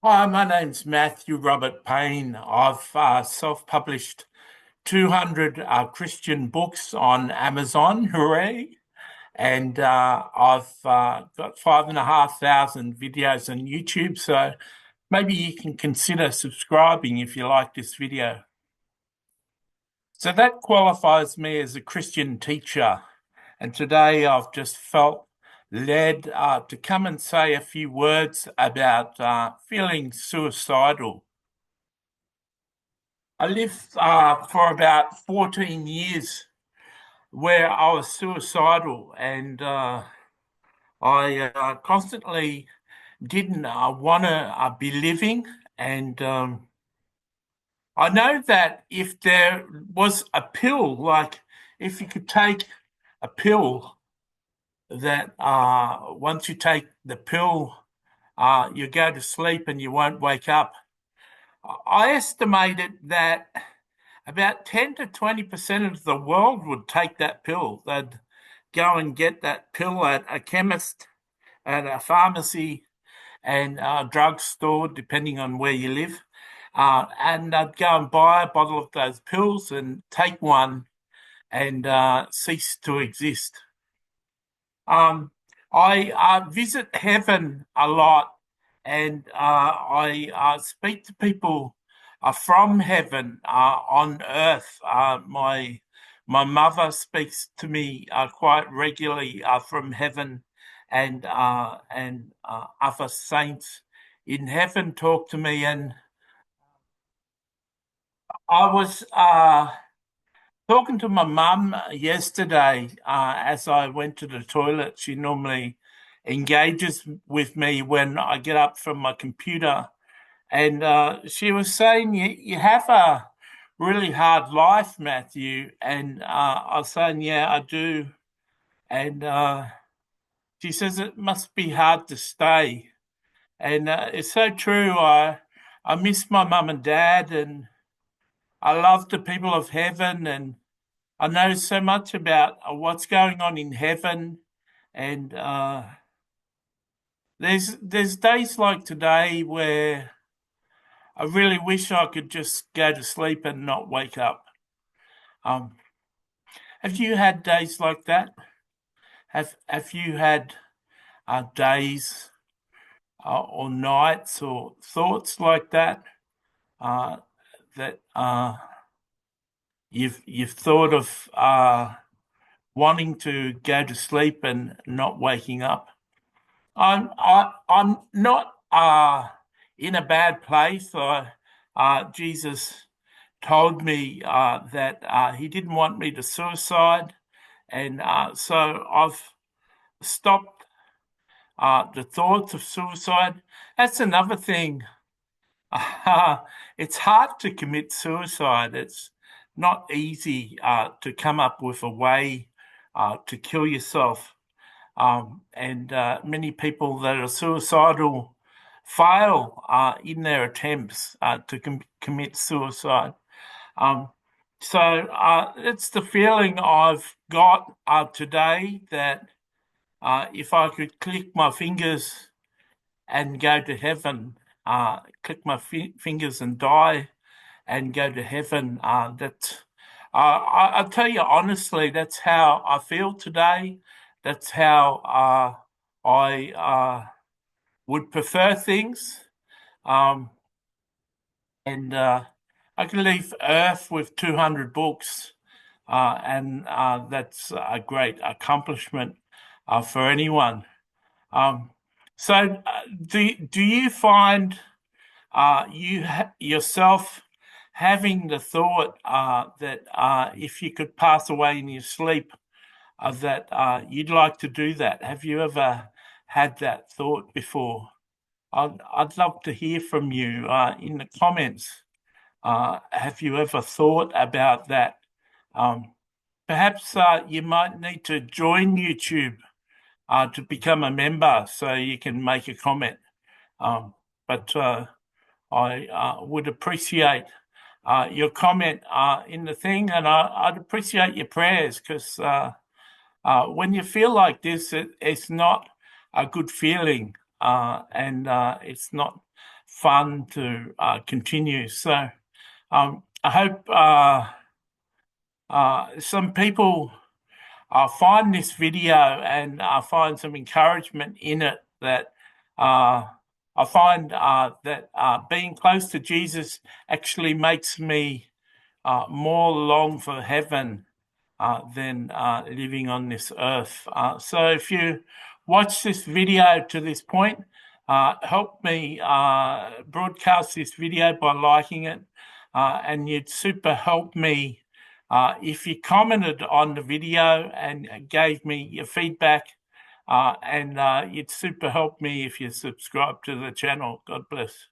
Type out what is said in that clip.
Hi, my name's Matthew Robert Payne. I've self-published 200 Christian books on Amazon, hooray! And I've got 5,500 videos on YouTube, so maybe you can consider subscribing if you like this video. So that qualifies me as a Christian teacher. And today I've just felt led to come and say a few words about feeling suicidal. I lived for about 14 years where I was suicidal, and I constantly didn't want to be living. And I know that if there was a pill, like if you could take a pill that once you take the pill, you go to sleep and you won't wake up. I estimated that about 10 to 20% of the world would take that pill. They'd go and get that pill at a chemist, at a pharmacy, and a drugstore, depending on where you live. And they'd go and buy a bottle of those pills and take one and cease to exist. I visit heaven a lot, and I speak to people from heaven on earth. My mother speaks to me quite regularly from heaven, and other saints in heaven talk to me. And I was talking to my mum yesterday as I went to the toilet. She normally engages with me when I get up from my computer. And she was saying, you have a really hard life, Matthew. And I was saying, yeah, I do. And she says, it must be hard to stay. And it's so true. I miss my mum and dad, and I love the people of heaven, and I know so much about what's going on in heaven, and there's days like today where I really wish I could just go to sleep and not wake up. Um, have you had days like that? Have you had days or nights or thoughts like that that you've thought of wanting to go to sleep and not waking up? I'm not in a bad place. Jesus told me that he didn't want me to suicide, and so I've stopped the thoughts of suicide. That's another thing. It's hard to commit suicide. It's not easy to come up with a way to kill yourself. And many people that are suicidal fail in their attempts to commit suicide. Um, so it's the feeling I've got today that if I could click my fingers and go to heaven, click my fingers and die and go to heaven, I'll tell you honestly, that's how I feel today. That's how I would prefer things. Um, and I can leave Earth with 200 books, and that's a great accomplishment for anyone. Um, so, do you find yourself having the thought that if you could pass away in your sleep, that you'd like to do that? Have you ever had that thought before? I'd love to hear from you in the comments. Have you ever thought about that? Um, Perhaps you might need to join YouTube to become a member so you can make a comment. But I would appreciate your comment in the thing, and I'd appreciate your prayers, because when you feel like this, it's not a good feeling, and it's not fun to continue. So I hope some people find this video and find some encouragement in it, that I find that being close to Jesus actually makes me more long for heaven than living on this earth. So if you watch this video to this point, help me broadcast this video by liking it, and you'd super help me if you commented on the video and gave me your feedback, and you'd super help me if you subscribe to the channel. God bless.